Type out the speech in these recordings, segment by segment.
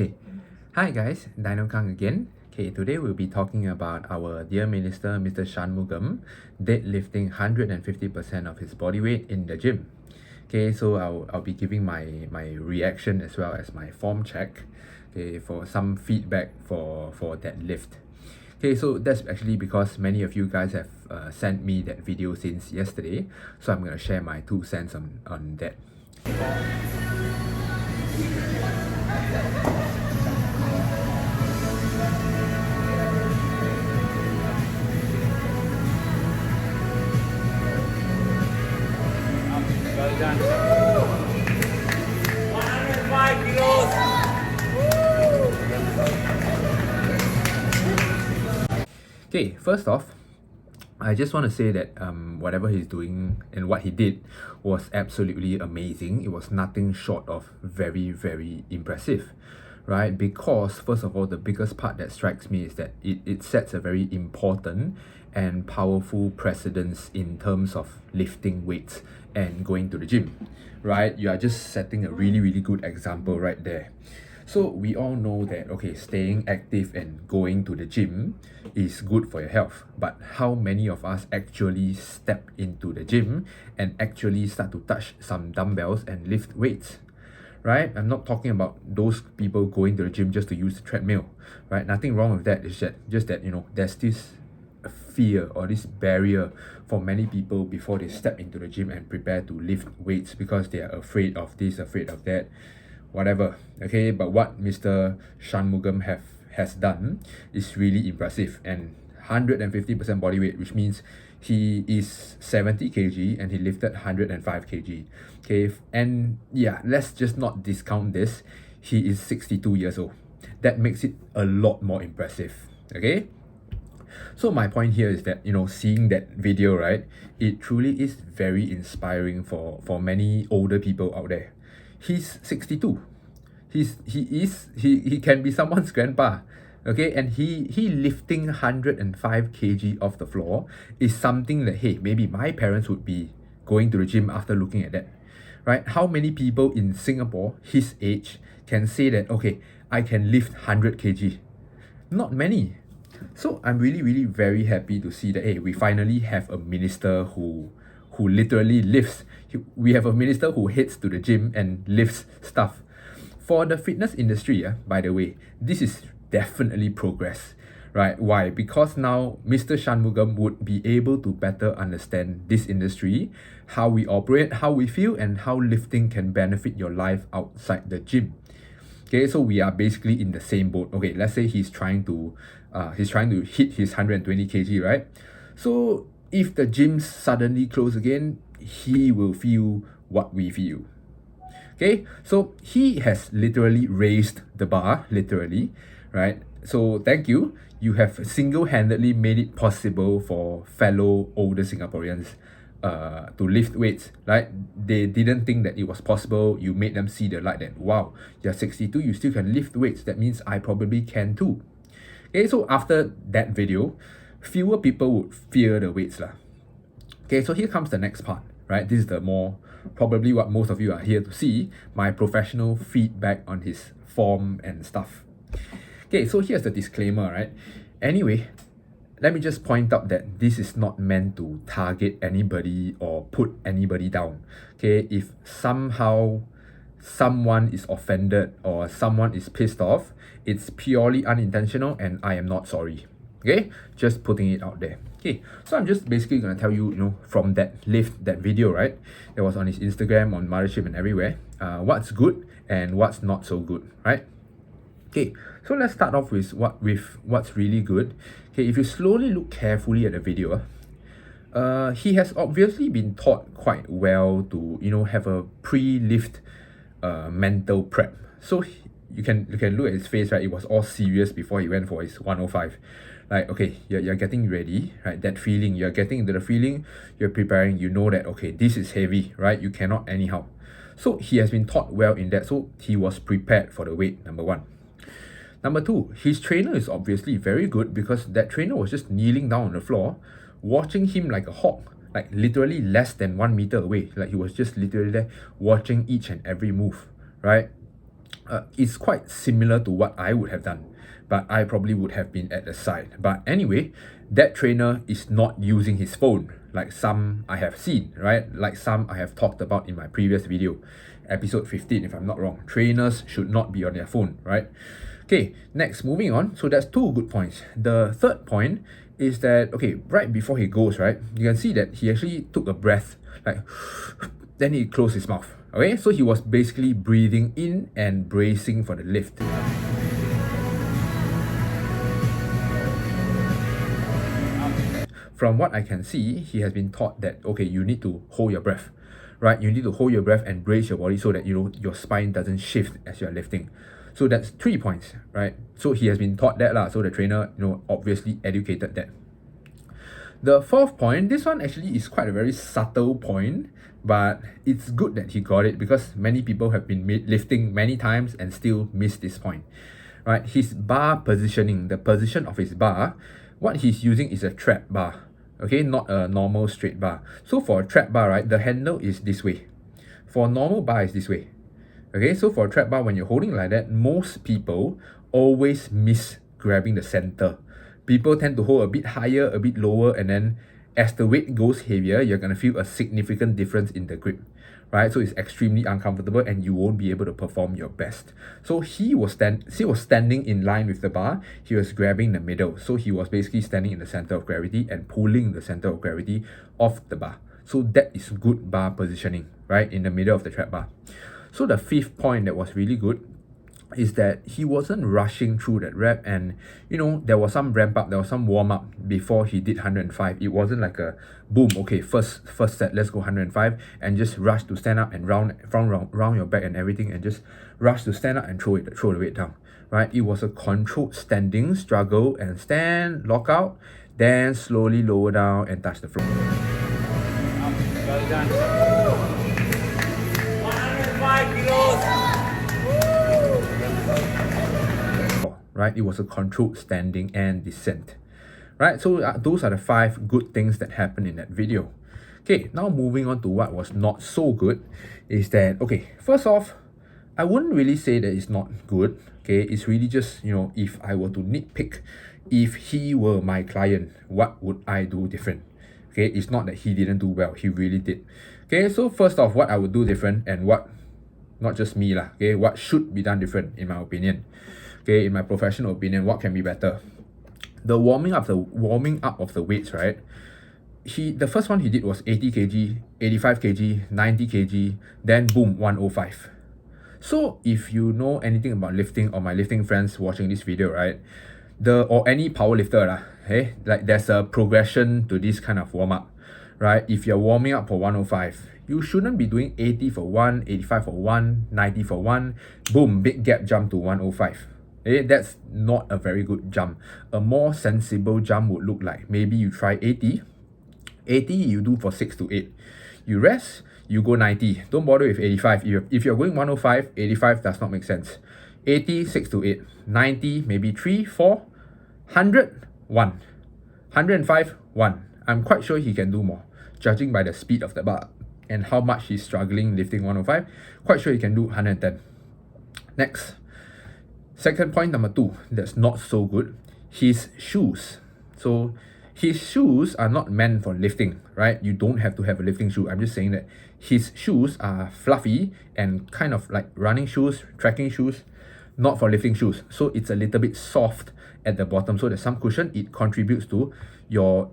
Okay, hi guys, Dino Kang again. Okay, today we'll be talking about our dear minister, Mr. Shanmugam, deadlifting 150% of his body weight in the gym. Okay, so I'll be giving my reaction as well as my form check. Okay, for some feedback for that lift. Okay, so that's actually because many of you guys have sent me that video since yesterday, so I'm gonna share my 2 cents on that. Well done. 105 kilos. Okay, first off, I just want to say that whatever he's doing and what he did was absolutely amazing. It was nothing short of very, very impressive, right? Because first of all, the biggest part that strikes me is that it sets a very important and powerful precedence in terms of lifting weights and going to the gym, right? You are just setting a really, really good example right there. So we all know that, okay, staying active and going to the gym is good for your health. But how many of us actually step into the gym and actually start to touch some dumbbells and lift weights? Right? I'm not talking about those people going to the gym just to use the treadmill, right? Nothing wrong with that. It's just that, there's this fear or this barrier for many people before they step into the gym and prepare to lift weights because they are afraid of this, afraid of that, whatever. Okay, but what Mr. Shanmugam has done is really impressive, and 150% body weight, which means he is 70 kg and he lifted 105 kg. Okay, and yeah, let's just not discount this. He is 62 years old. That makes it a lot more impressive. Okay, so my point here is that, seeing that video, right, it truly is very inspiring for many older people out there. He's 62. He can be someone's grandpa. Okay, and he lifting 105 kg off the floor is something that, hey, maybe my parents would be going to the gym after looking at that. Right? How many people in Singapore his age can say that, okay, I can lift 100 kg? Not many. So I'm really, really very happy to see that, hey, we finally have a minister who literally lifts. We have a minister who heads to the gym and lifts stuff. For the fitness industry, by the way, this is definitely progress, right? Why? Because now Mr. Shanmugam would be able to better understand this industry, how we operate, how we feel, and how lifting can benefit your life outside the gym. Okay, so we are basically in the same boat. Okay, let's say he's trying to hit his 120 kg, right? So if the gyms suddenly close again, he will feel what we feel. Okay, so he has literally raised the bar, literally, right? So thank you. You have single-handedly made it possible for fellow older Singaporeans to lift weights, right? They didn't think that it was possible. You made them see the light that, wow, you're 62, you still can lift weights. That means I probably can too. Okay, so after that video, fewer people would fear the weights lah. Okay, so here comes the next part, right? This is the more, probably what most of you are here to see, my professional feedback on his form and stuff. Okay, so here's the disclaimer, right? Anyway, let me just point out that this is not meant to target anybody or put anybody down. Okay, if somehow someone is offended or someone is pissed off, it's purely unintentional and I am not sorry. Okay, just putting it out there. Okay, so I'm just basically gonna tell you, from that lift, that video, right? That was on his Instagram, on Mothership and everywhere. What's good and what's not so good, right? Okay, so let's start off with what's really good. Okay, if you slowly look carefully at the video, he has obviously been taught quite well to have a pre-lift mental prep. So you can look at his face, right? It was all serious before he went for his 105. Like, okay, you're getting ready, right? That feeling, you're getting into the feeling, you're preparing, you know that, okay, this is heavy, right? You cannot anyhow. So he has been taught well in that, so he was prepared for the weight, number one. Number two, his trainer is obviously very good because that trainer was just kneeling down on the floor, watching him like a hawk, like literally less than 1 meter away. Like he was just literally there watching each and every move, right? It's quite similar to what I would have done, but I probably would have been at the side. But anyway, that trainer is not using his phone like some I have seen, right? Like some I have talked about in my previous video, episode 15 if I'm not wrong. Trainers should not be on their phone, right? Okay, next, moving on. So that's two good points. The third point is that, okay, right before he goes, right, you can see that he actually took a breath, like, then he closed his mouth. Okay, so he was basically breathing in and bracing for the lift. From what I can see, he has been taught that, okay, you need to hold your breath, right? You need to hold your breath and brace your body so that, you know, your spine doesn't shift as you're lifting. So that's 3 points, right? So he has been taught that lah. So the trainer, you know, obviously educated that. The fourth point, this one actually is quite a very subtle point, but it's good that he got it because many people have been lifting many times and still miss this point, right? His bar positioning, the position of his bar, what he's using is a trap bar, okay, not a normal straight bar. So for a trap bar, right, the handle is this way. For a normal bar, is this way. Okay, so for a trap bar, when you're holding like that, most people always miss grabbing the center. People tend to hold a bit higher, a bit lower, and then as the weight goes heavier, you're going to feel a significant difference in the grip, right? So it's extremely uncomfortable and you won't be able to perform your best. So he was standing in line with the bar. He was grabbing the middle. So he was basically standing in the center of gravity and pulling the center of gravity off the bar. So that is good bar positioning, right? In the middle of the trap bar. So the fifth point that was really good is that he wasn't rushing through that rep, and you know, there was some ramp up, there was some warm up before he did 105. It wasn't like a boom, okay, first set, let's go 105, and just rush to stand up and round your back and everything, and just rush to stand up and throw the weight down, right? It was a controlled standing struggle and stand, lock out, then slowly lower down and touch the floor. Well done. 105 kilos. Right, it was a controlled standing and descent, right? So those are the 5 good things that happened in that video. Okay, now moving on to what was not so good is that, okay, first off, I wouldn't really say that it's not good. Okay, it's really just, you know, if I were to nitpick, if he were my client, what would I do different? Okay, it's not that he didn't do well, he really did. Okay, so first off, what I would do different, and what, not just me lah, okay, what should be done different in my opinion. Okay, in my professional opinion, what can be better? The warming up of the weights, right? The first one he did was 80 kg, 85 kg, 90 kg, then boom, 105. So if you know anything about lifting, or my lifting friends watching this video, right? Or any power lifter lah, hey, like there's a progression to this kind of warm up, right? If you're warming up for 105, you shouldn't be doing 80 for 1, 85 for 1, 90 for 1, boom, big gap jump to 105. That's not a very good jump. A more sensible jump would look like, maybe you try 80 you do for 6 to 8. You rest, you go 90. Don't bother with 85. If you're going 105, 85 does not make sense. 80, 6 to 8. 90, maybe 3, 4. 100, 1. 105, 1. I'm quite sure he can do more, judging by the speed of the bar and how much he's struggling lifting 105. Quite sure he can do 110. Next. Second point, number 2, that's not so good, his shoes. So his shoes are not meant for lifting, right? You don't have to have a lifting shoe. I'm just saying that his shoes are fluffy and kind of like running shoes, trekking shoes, not for lifting shoes. So it's a little bit soft at the bottom. So there's some cushion. It contributes to your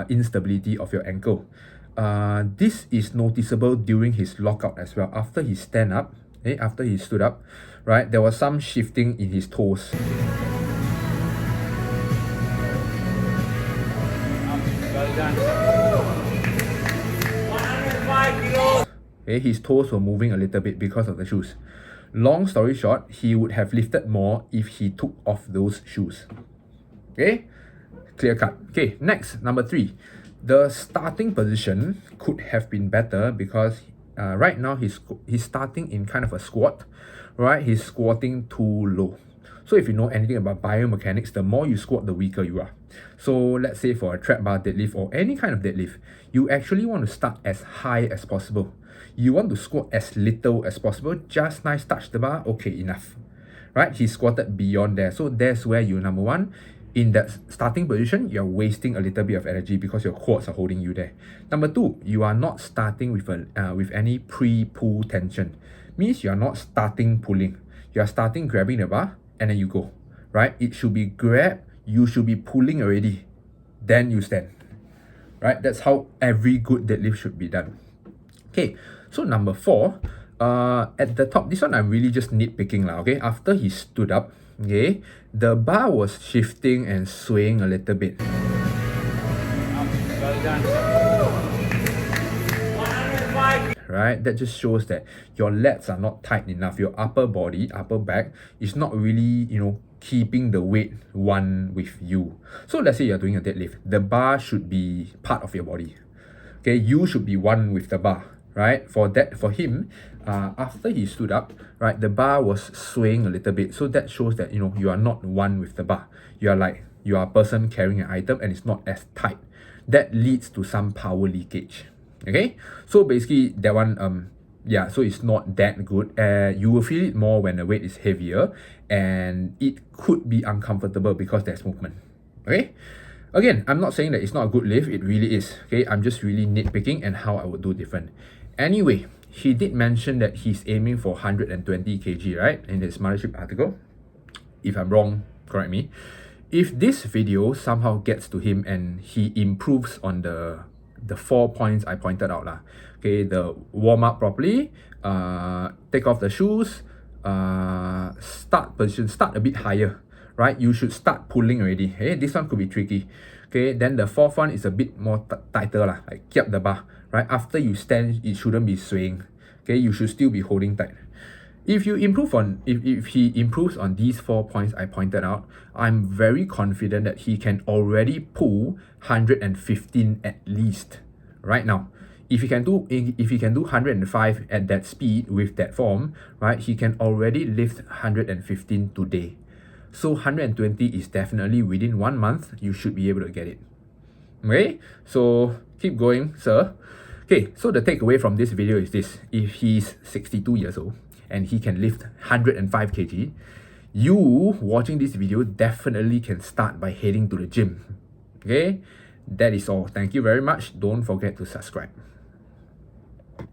instability of your ankle. This is noticeable during his lockout as well. After he stand up, after he stood up, right, there was some shifting in his toes. Well done. 105 kilos. Okay, his toes were moving a little bit because of the shoes. Long story short, he would have lifted more if he took off those shoes. Okay, clear cut. Okay, next, number 3. The starting position could have been better because right now he's starting in kind of a squat, right? He's squatting too low. So if you know anything about biomechanics, the more you squat, the weaker you are. So let's say for a trap bar deadlift or any kind of deadlift, you actually want to start as high as possible. You want to squat as little as possible, just nice touch the bar, okay, enough. Right? He squatted beyond there. So that's where you, number one, in that starting position, you're wasting a little bit of energy because your quads are holding you there. Number two, you are not starting with with any pre-pull tension. Means you are not starting pulling. You are starting grabbing the bar and then you go. Right? It should be grab, you should be pulling already. Then you stand. Right? That's how every good deadlift should be done. Okay, so number four, at the top, this one I'm really just nitpicking lah. Okay, after he stood up, okay, the bar was shifting and swaying a little bit. Well done. 105. Right, that just shows that your lats are not tight enough. Your upper body, upper back is not really, keeping the weight one with you. So let's say you're doing a deadlift, the bar should be part of your body. Okay, you should be one with the bar. Right, for him, after he stood up, right, the bar was swaying a little bit. So that shows that you are not one with the bar. You are a person carrying an item and it's not as tight. That leads to some power leakage. Okay, so basically that one, so it's not that good. You will feel it more when the weight is heavier, and it could be uncomfortable because there's movement. Okay. Again, I'm not saying that it's not a good lift, it really is. Okay, I'm just really nitpicking and how I would do different. Anyway, he did mention that he's aiming for 120 kg, right? In his Mothership article. If I'm wrong, correct me. If this video somehow gets to him and he improves on the 4 points I pointed out lah. Okay, the warm up properly, take off the shoes, start position, start a bit higher. Right, you should start pulling already. Hey, this one could be tricky. Okay, then the fourth one is a bit more tighter lah, like keep the bar. Right, after you stand, it shouldn't be swaying. Okay, you should still be holding tight. If you improve on, if he improves on these 4 points I pointed out, I'm very confident that he can already pull 115 at least. Right now, if he can do 105 at that speed with that form, right, he can already lift 115 today. So 120 is definitely within 1 month, you should be able to get it. Okay, so keep going, sir. Okay, so the takeaway from this video is this. If he's 62 years old and he can lift 105 kg, you watching this video definitely can start by heading to the gym. Okay, that is all. Thank you very much. Don't forget to subscribe.